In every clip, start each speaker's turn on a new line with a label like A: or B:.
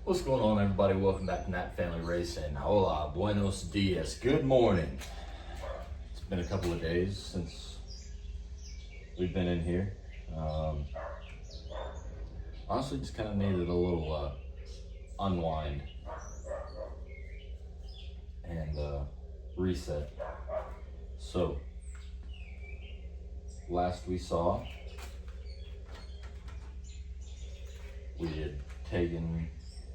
A: What's going on, everybody? Welcome back to Nat Family Racing. Hola, buenos dias. Good morning. It's been a couple of days since we've been in here. Honestly, just kind of needed a little unwind and reset. So, last we saw, we had taken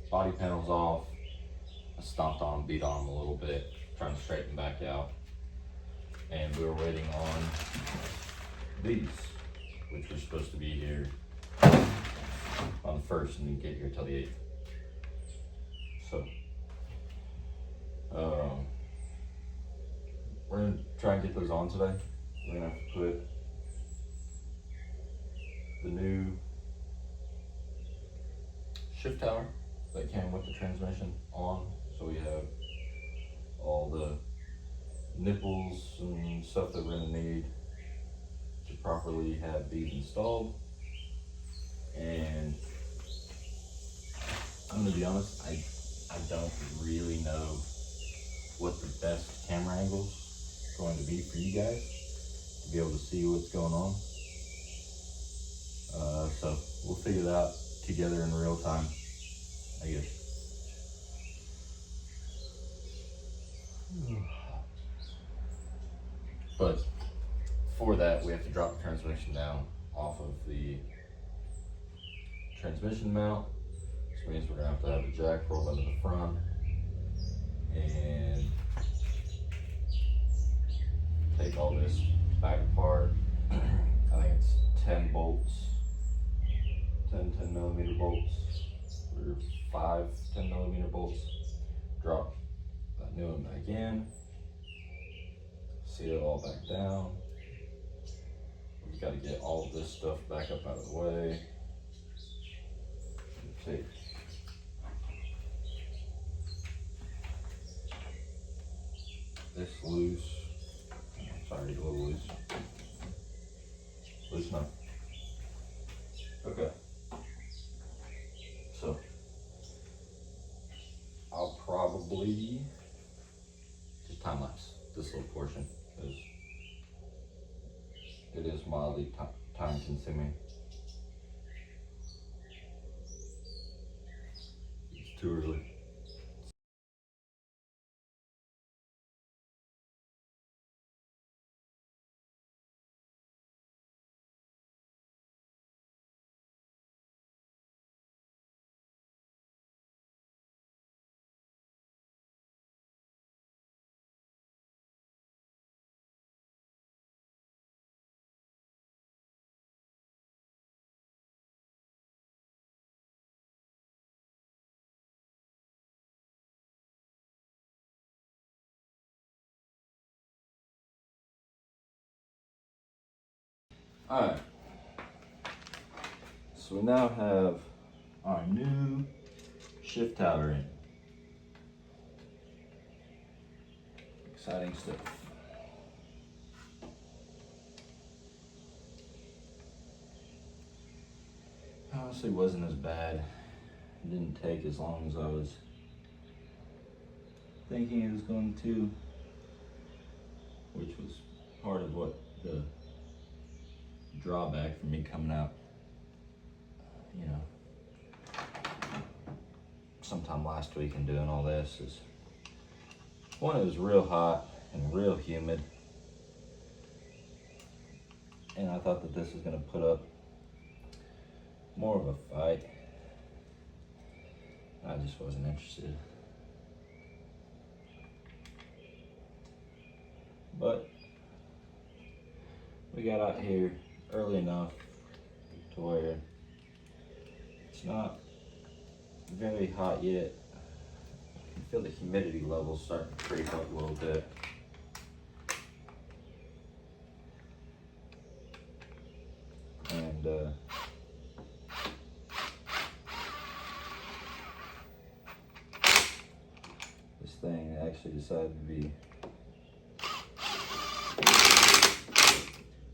A: body panels off. I stomped on them, beat on them a little bit, trying to straighten back out. And we were waiting on these, which were supposed to be here on the 1st and didn't get here till the 8th. So, we're gonna try and get those on today. We're gonna have to put the new shift tower that came with the transmission on, so we have all the nipples and stuff that we're gonna need to properly have these installed. And I'm gonna be honest, I don't really know what the best camera angle's going to be for you guys to be able to see what's going on. So we'll figure that out together in real time, I guess. But for that, we have to drop the transmission down off of the transmission mount, which means we're gonna have to have the jack roll into the front and take all this back apart. I think it's 10 bolts, 10 millimeter bolts, or 5 10 millimeter bolts. Drop that new one back in, seal it all back down. We've got to get all of this stuff back up out of the way. Take this loose. Sorry, a little loose. Loose enough. Okay. So I'll probably just time lapse this little portion because it is mildly time consuming. It's too early. Alright, so we now have our new shift tower in. Exciting stuff. Honestly, wasn't as bad. It didn't take as long as I was thinking it was going to, which was part of what the drawback for me coming out, sometime last week and doing all this is, one, it was real hot and real humid, and I thought that this was going to put up more of a fight. I just wasn't interested. But we got out here early enough to where it's not very hot yet. I can feel the humidity levels starting to creep up a little bit. And this thing actually decided to be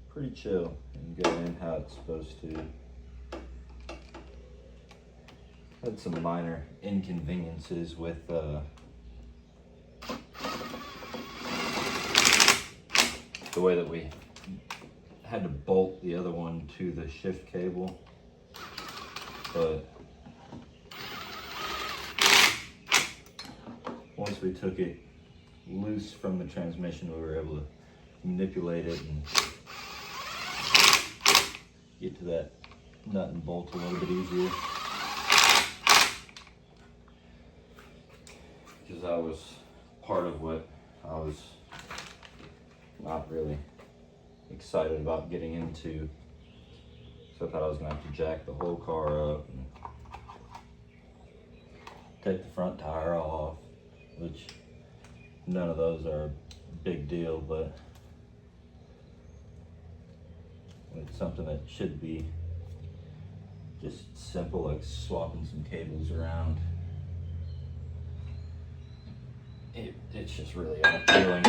A: pretty chill and go in how it's supposed to. Had some minor inconveniences with the way that we had to bolt the other one to the shift cable, but once we took it loose from the transmission, we were able to manipulate it and get to that nut and bolt a little bit easier. Because that was part of what I was not really excited about getting into. So I thought I was gonna have to jack the whole car up and take the front tire off, which none of those are a big deal, but it's something that should be just simple, like swapping some cables around. It's just really unappealing.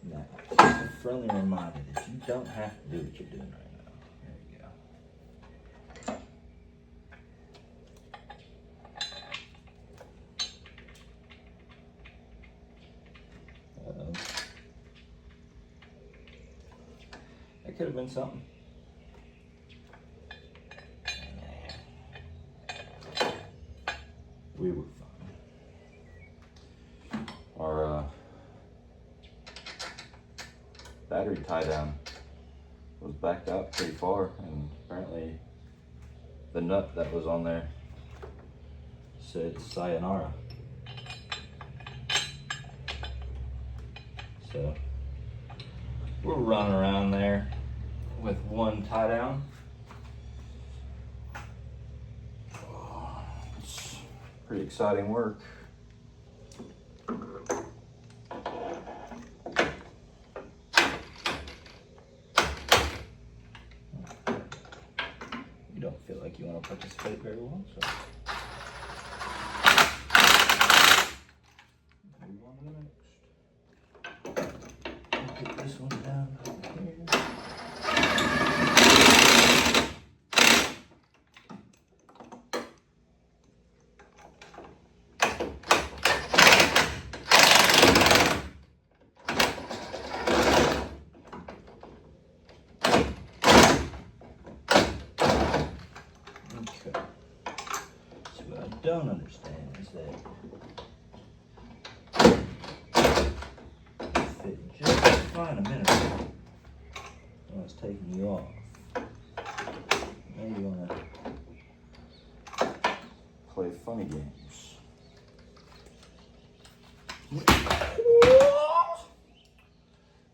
A: Now, just a friendly reminder that you don't have to do what you're doing right now. There you go. That could have been something. We were fine. Our battery tie down was backed out pretty far, and apparently the nut that was on there said sayonara. So we're running around there with one tie down. It's pretty exciting work. You don't feel like you want to participate very well, so move on to the next. Put this one down here. Okay. So what I don't understand is that fit just fine a minute ago when I was taking you off. Now you want to play funny games.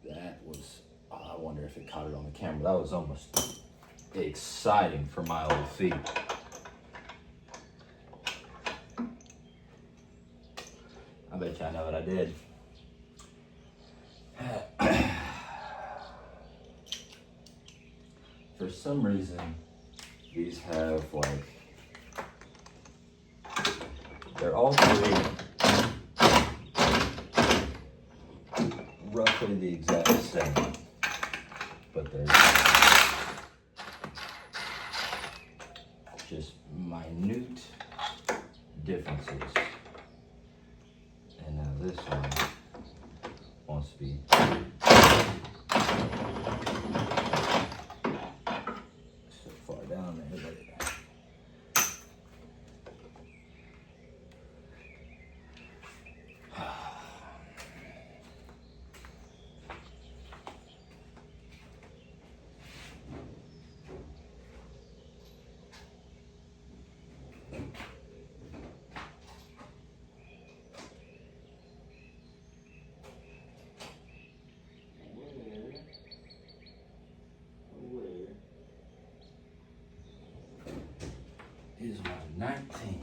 A: That was, I wonder if it caught it on the camera. That was almost exciting for my old feet. I bet you I know what I did. For some reason, these have like, they're all three roughly the exact same, but there's just minute differences. And now this one wants to be so far down there, but is my 19.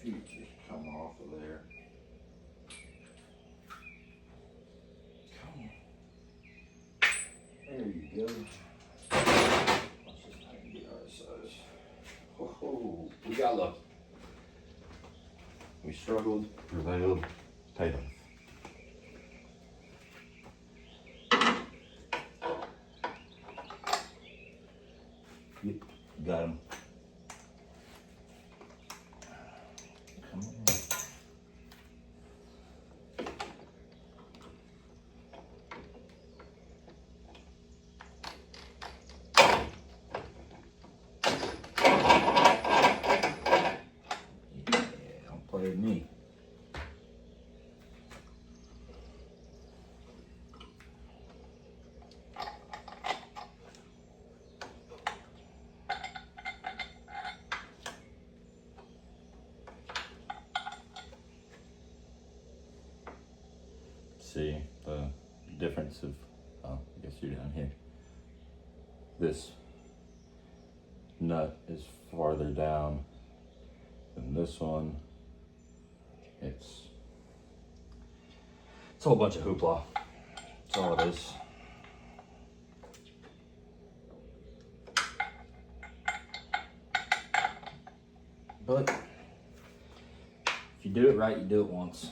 A: feet just come off of there. Come on. There you go. Let's just try and get our size. Oh, we got lucky. We struggled, prevailed, paid off. Yep, got him. Come on. Yeah, don't play with me. See the difference of, oh, I guess you're down here. This nut is farther down than this one. It's a whole bunch of hoopla. That's all it is. But if you do it right, you do it once.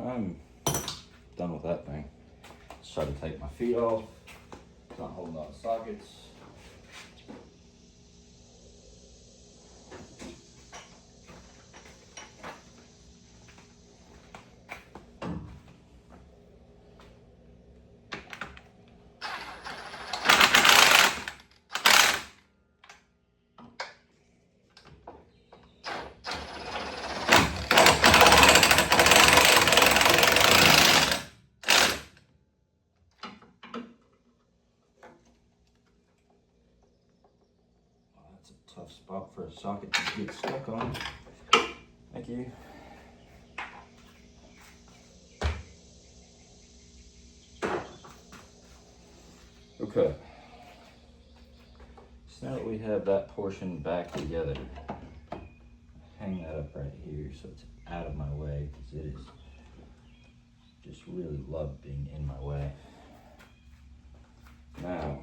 A: I'm done with that thing. Let's try to take my feet off. It's not holding on to sockets. Tough spot for a socket to get stuck on. Thank you. Okay. So now that we have that portion back together, hang that up right here so it's out of my way, because it is just really love being in my way. Now,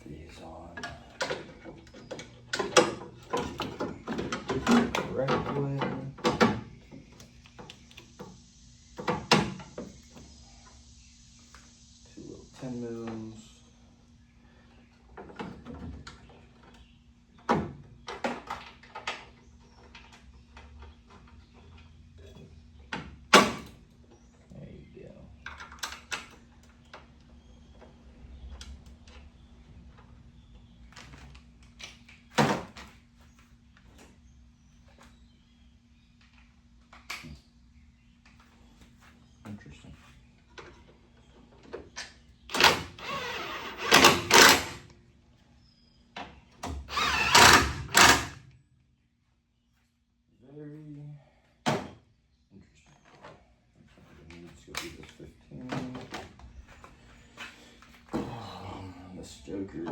A: these on the correct way. Two little 10 mils. There you go. Interesting. Very interesting. Let's go do this 15. This Joker.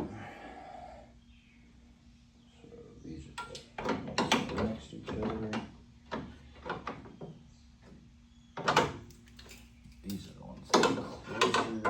A: So these are next to each other. These are the ones that are closer.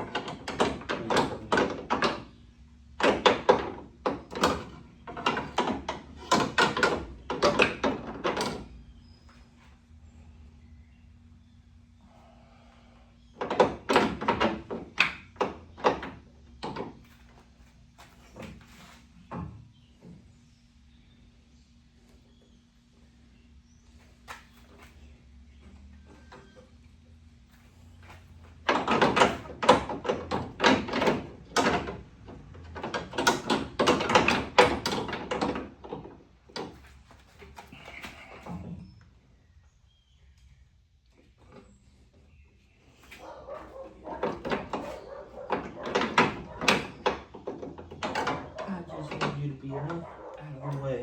A: Be out of the way.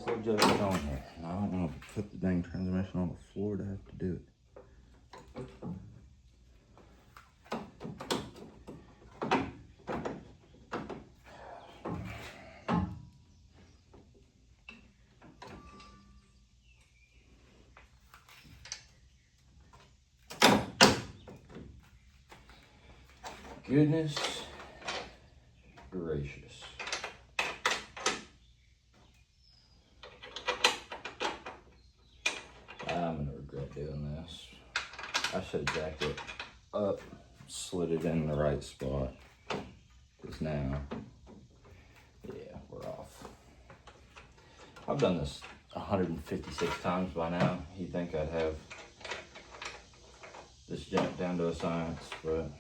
A: these little jokers on here. And I don't want to put the dang transmission on the floor to have to do it. Goodness gracious. I'm gonna regret doing this. I should have jacked it up, slid it in the right spot. Because now, yeah, we're off. I've done this 156 times by now. You'd think I'd have this jacked down to a science, but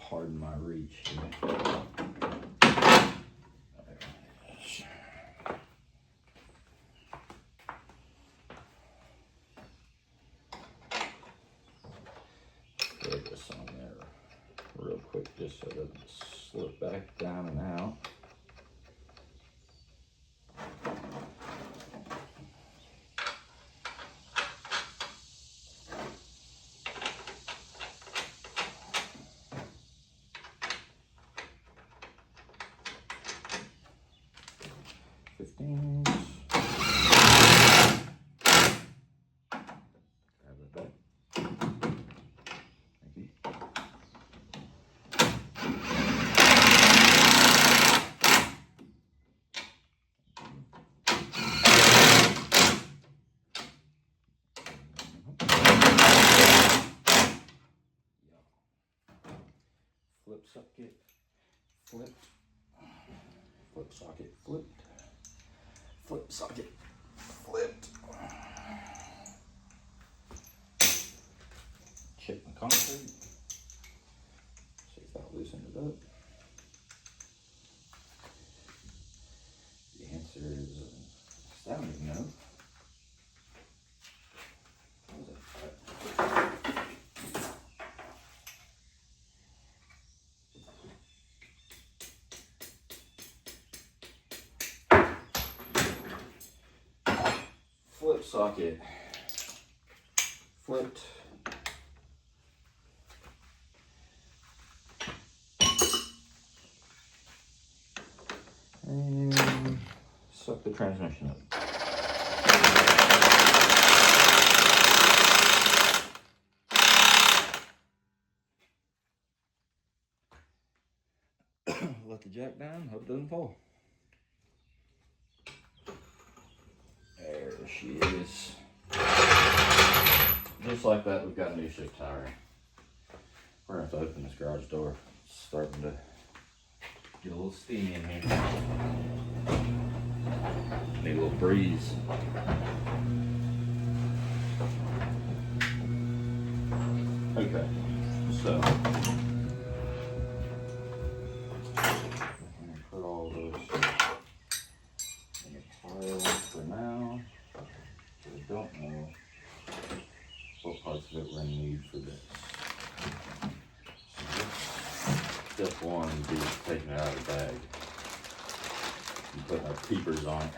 A: pardon my reach here. Throw this on there real quick just so it doesn't slip back down and out. Flip socket, flipped, flip socket, flipped, flip socket, flipped. Check my concrete, see if that loosened it up. The answer is, I don't even know. What was that? Flip socket, flipped. And suck the transmission up. Let the jack down, hope it doesn't fall. There she is. Just like that, we've got a new shift tire. We're gonna have to open this garage door. It's starting to get a little steamy in here. Need a little breeze. Okay, so I'm gonna put all those in the pile for now. But I don't know what parts of it we're gonna need for this. So step one would be taking it out of the bag and putting our peepers on it.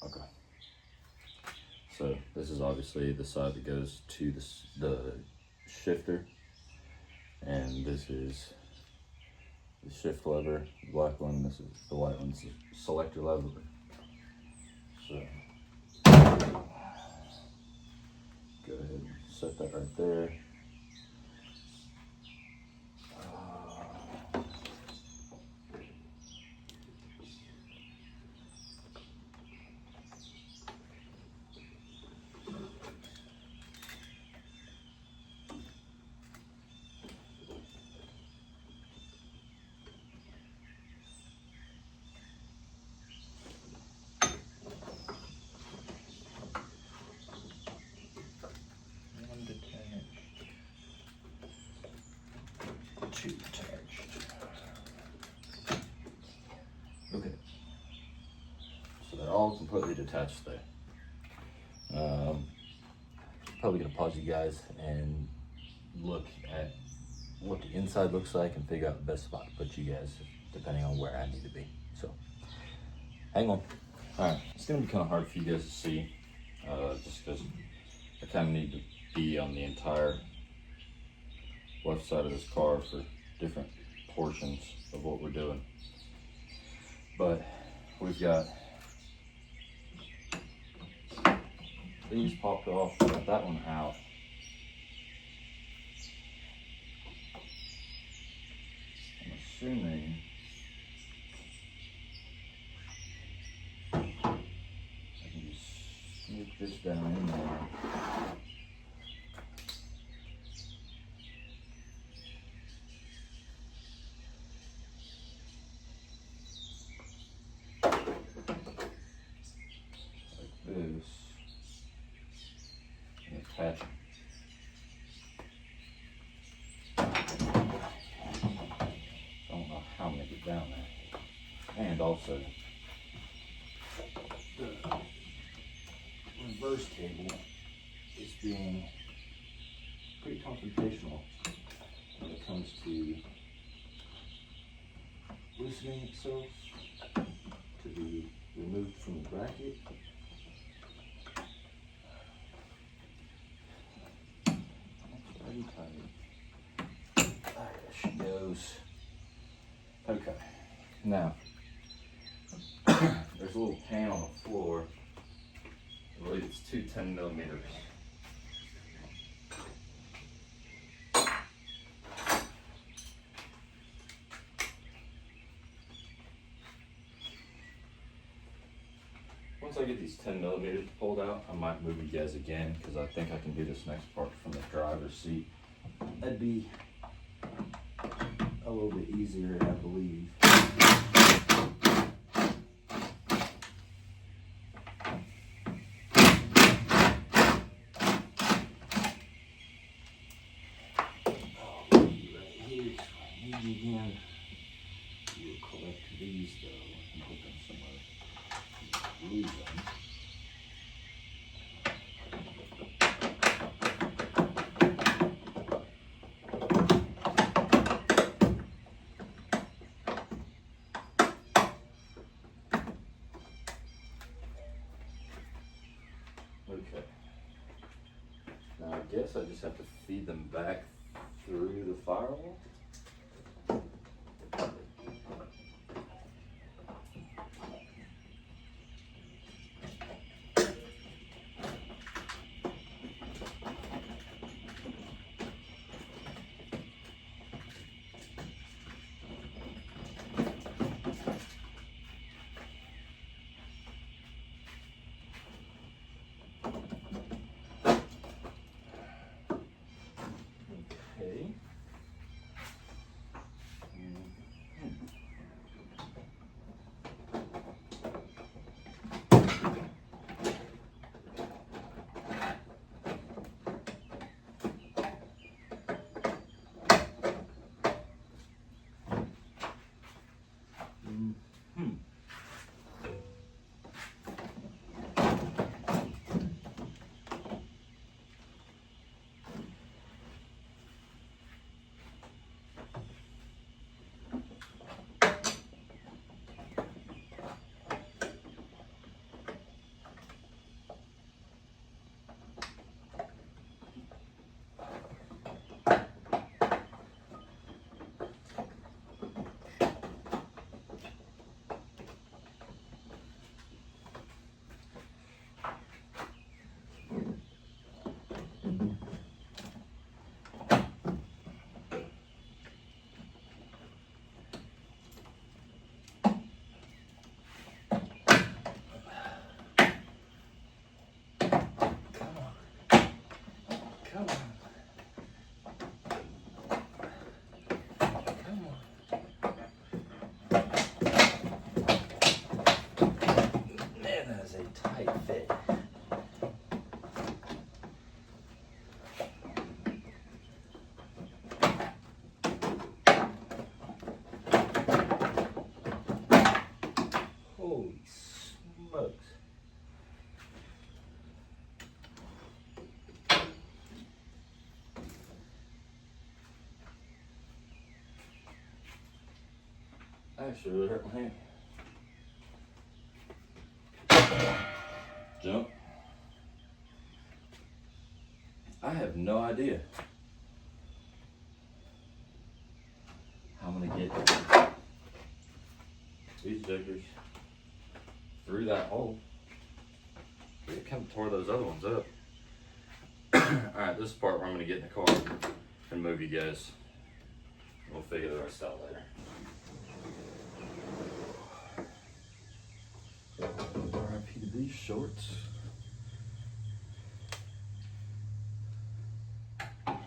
A: Okay. So this is obviously the side that goes to the shifter, and this is the shift lever, the black one. This is the white one's the selector lever. So Go ahead and set that right there. Attached. Okay, so they're all completely detached there. Probably gonna pause you guys and look at what the inside looks like and figure out the best spot to put you guys depending on where I need to be. So hang on. All right, it's gonna be kind of hard for you guys to see just because I kind of need to be on the entire left side of this car for different portions of what we're doing. But we've got these popped off, got that one out. I'm assuming I can just sneak this down in there. This and attach it. Don't know how I'm gonna get down there. And also the reverse cable is being pretty confrontational when it comes to loosening itself to be removed from the bracket. Very tight. There she goes. Okay, now there's a little pan on the floor. I believe it's two 10mm. Once I get these 10mm pulled out, I might move you guys again because I think I can do this next part from the driver's seat. That'd be a little bit easier, I believe. Again, we'll collect these though and put them somewhere. Lose them. Okay. Now I guess I just have to feed them back through the firewall. Actually, really hurt my hand. Jump. I have no idea how I'm gonna get these jokers through that hole. It kind of tore those other ones up. Alright, this is the part where I'm gonna get in the car and move you guys. We'll figure the rest out later. RIP to these shorts. I'll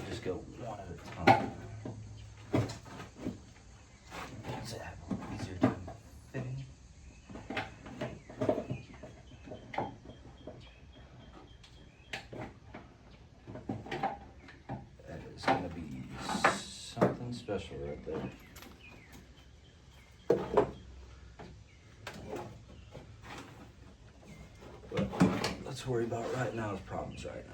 A: just go one at a time. Does it have an easier time fitting? That is gonna be something special right there. But let's worry about right now's problems right now.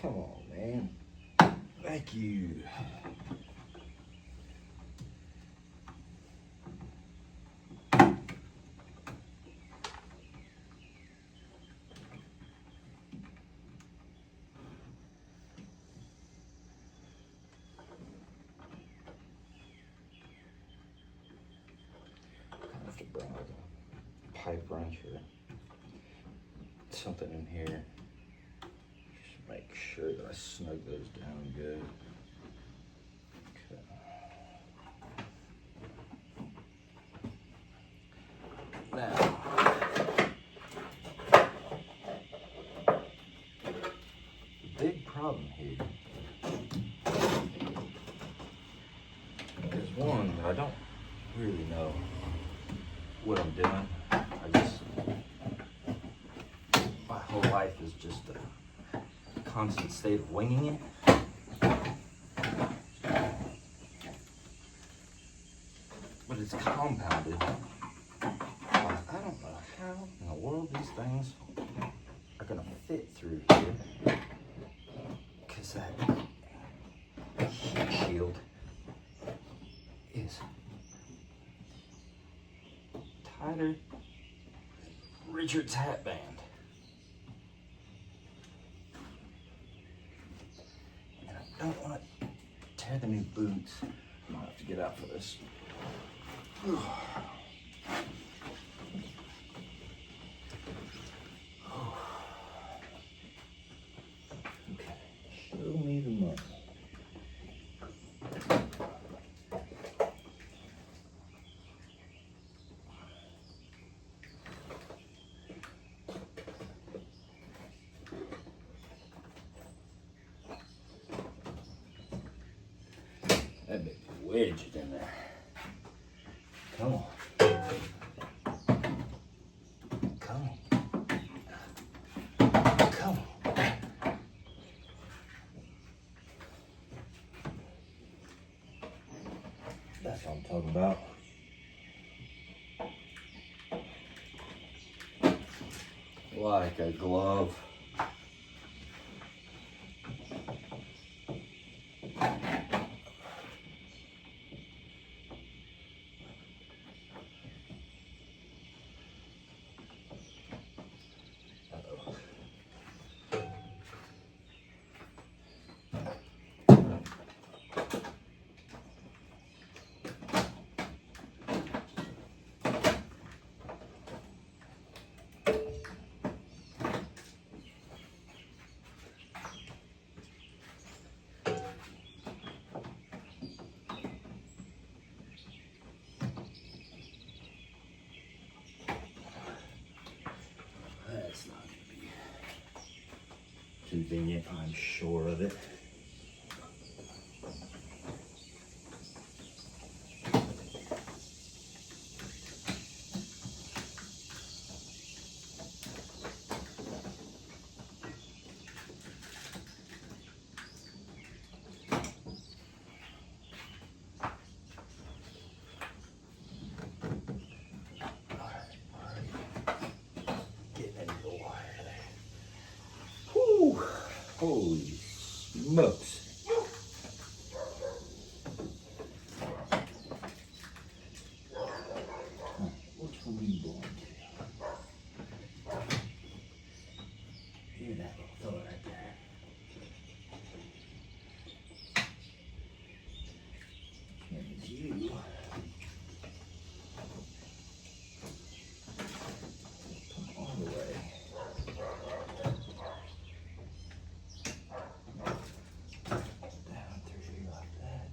A: Come on, man. Thank you. I have to bring like a pipe wrench or something in here. Just make sure that I snug those down good. Okay. Now, the big problem here is one, that I don't really know what I'm doing. My whole life is just a constant state of winging it. But it's compounded by, I don't know how in the world these things are gonna fit through here. Cause that heat shield is tighter than Richard's hat band. And I don't want to tear the new boots. I'm gonna have to get out for this. Okay, show me the money. That baby wedged in there. Come on. Come on. Come on. That's what I'm talking about. Like a glove.
B: convenient, I'm sure of it. Holy smokes. Which one are you going to? You're that little fella right there. There's you. Come all the way. Down through here like that.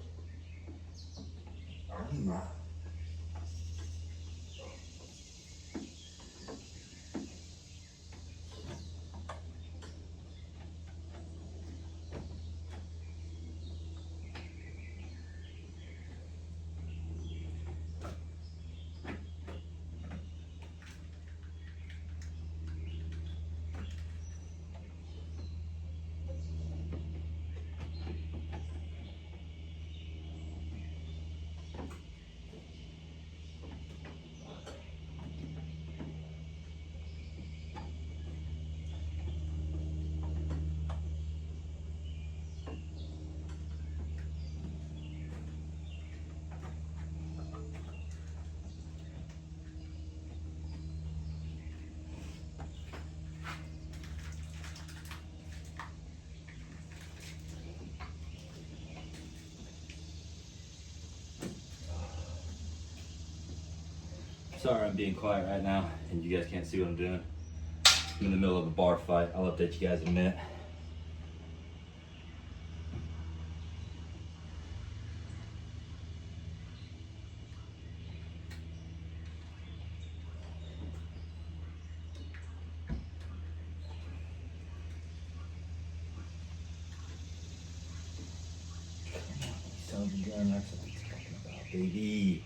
B: Sorry I'm being quiet right now and you guys can't see what I'm doing. I'm in the middle of a bar fight. I'll update you guys in a minute. Son of a gun, that's what I'm talking about, baby.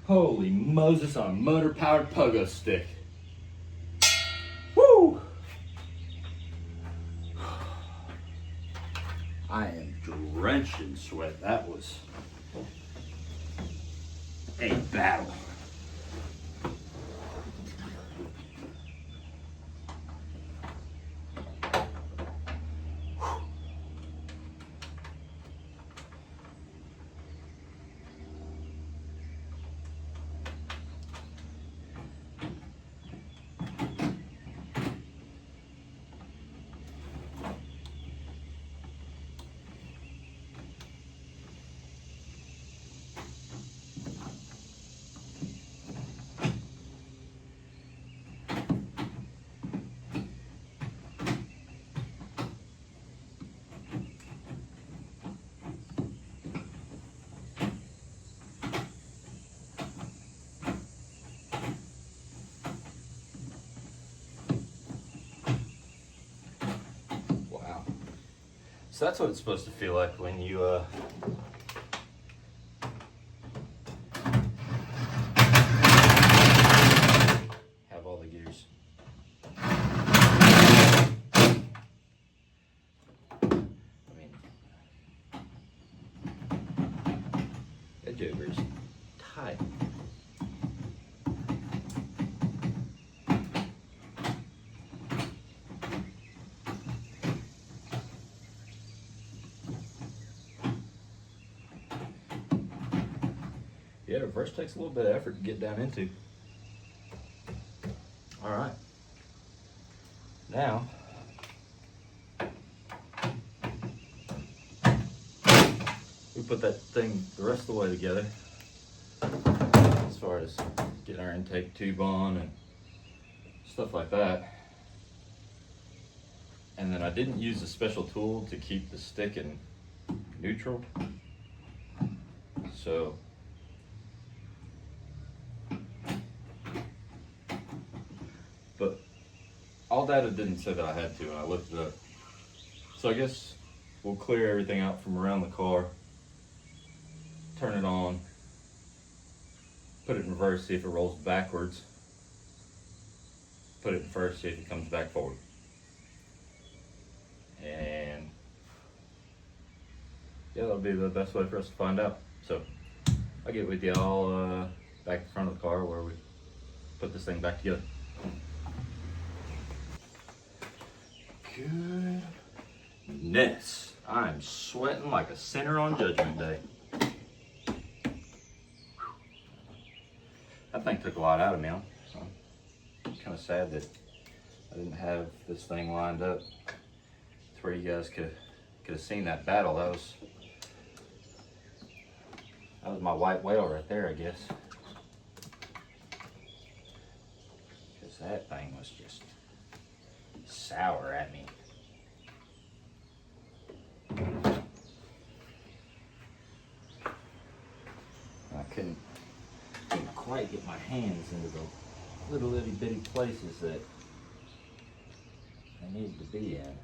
B: Holy Moses on a motor-powered pogo stick. Woo! I am drenched in sweat. That was a battle. So that's what it's supposed to feel like when you have all the gears. I mean, that joker's tight. Yeah, reverse takes a little bit of effort to get down into. All right. Now, we put that thing the rest of the way together as far as getting our intake tube on and stuff like that. And then I didn't use a special tool to keep the stick in neutral. So all data didn't say that I had to, and I looked it up. So I guess we'll clear everything out from around the car, turn it on, put it in reverse, see if it rolls backwards, put it in first, see if it comes back forward. And yeah, that'll be the best way for us to find out. So I'll get with y'all back in front of the car where we put this thing back together. Goodness, I'm sweating like a sinner on Judgment Day. That thing took a lot out of me. I'm kind of sad that I didn't have this thing lined up to where you guys could have seen that battle. That was my white whale right there, I guess. Because that thing was just sour at me. I couldn't quite get my hands into the little itty bitty places that I needed to be in.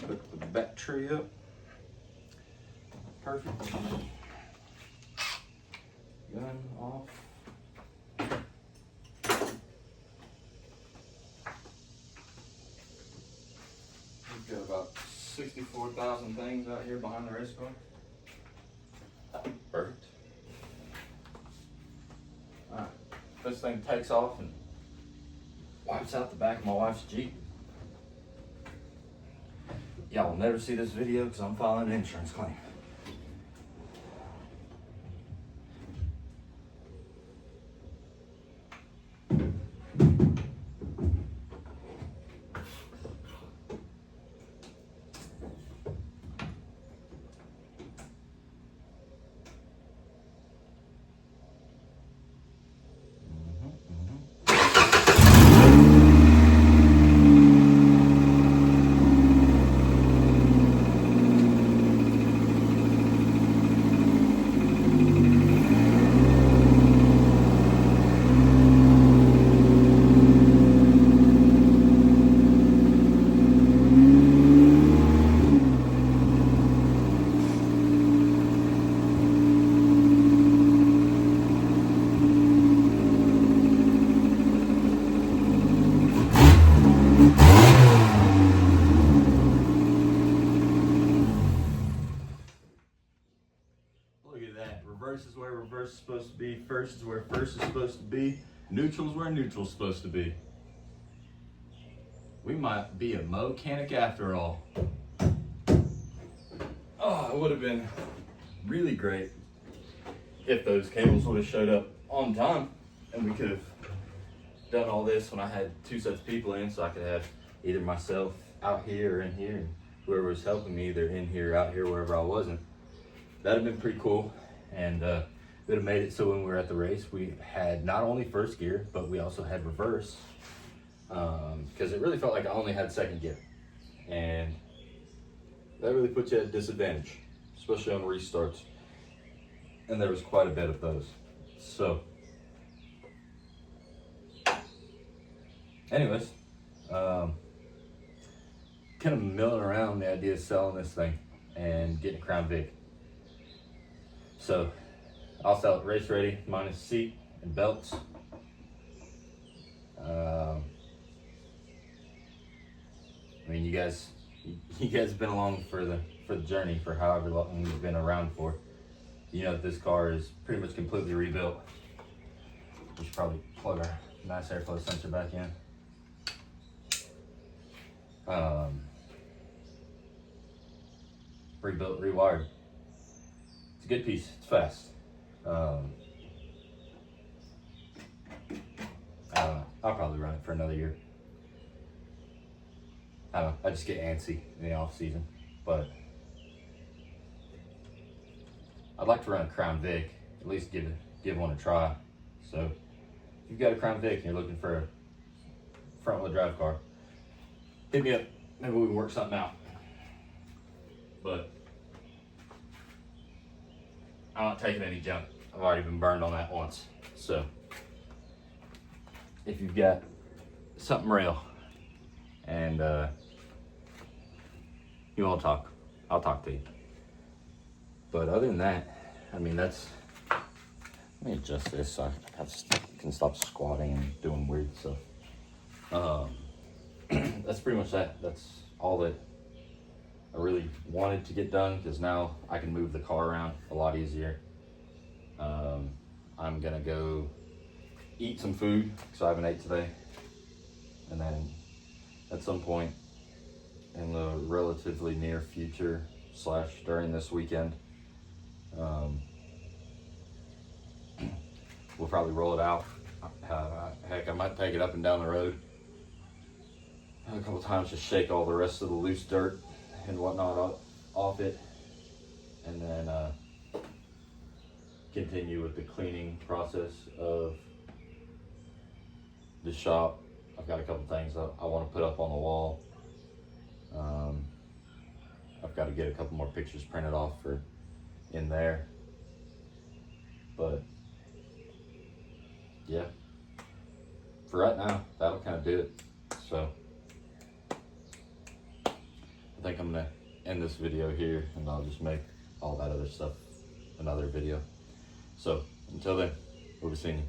B: Hook the battery up. Perfect. Gun off. We've got about 64,000 things out here behind the race car. Perfect. Alright, this thing takes off and wipes out the back of my wife's Jeep. Y'all will never see this video because I'm filing an insurance claim. Reverse is where reverse is supposed to be. First is where first is supposed to be. Neutral is where neutral is supposed to be. We might be a mechanic after all. Oh, it would have been really great if those cables would have showed up on time and we could have done all this when I had two sets of people in, so I could have either myself out here or in here, and whoever was helping me either in here, out here, wherever I wasn't. That'd have been pretty cool. And it would have made it so when we were at the race, we had not only first gear, but we also had reverse. Because it really felt like I only had second gear. And that really puts you at a disadvantage, especially on restarts. And there was quite a bit of those. So, anyways, kind of milling around the idea of selling this thing and getting a Crown Vic. So I'll sell it race ready, minus seat and belts. I mean, you guys have been along for the journey for however long you've been around for. You know that this car is pretty much completely rebuilt. We should probably plug our nice airflow sensor back in.
A: Rebuilt, rewired. It's a good piece. It's fast. I'll probably run it for another year. I don't know. I just get antsy in the off season, but I'd like to run a Crown Vic. At least give one a try. So if you've got a Crown Vic and you're looking for a front wheel drive car, hit me up. Maybe we can work something out. But I'm not taking any junk. I've already been burned on that once. So if you've got something real and you want to talk, I'll talk to you. But other than that, I mean, let me adjust this so I can stop squatting and doing weird stuff. That's pretty much that. That's all that I really wanted to get done, because now I can move the car around a lot easier. I'm gonna go eat some food because I haven't ate today, and then at some point in the relatively near future / during this weekend, we'll probably roll it out. Heck, I might take it up and down the road a couple times, just shake all the rest of the loose dirt and whatnot off it, and then continue with the cleaning process of the shop. I've got a couple things I want to put up on the wall. I've got to get a couple more pictures printed off for in there, but yeah, for right now, that'll kind of do it. So I think I'm gonna end this video here, and I'll just make all that other stuff another video. So until then, we'll be seeing you.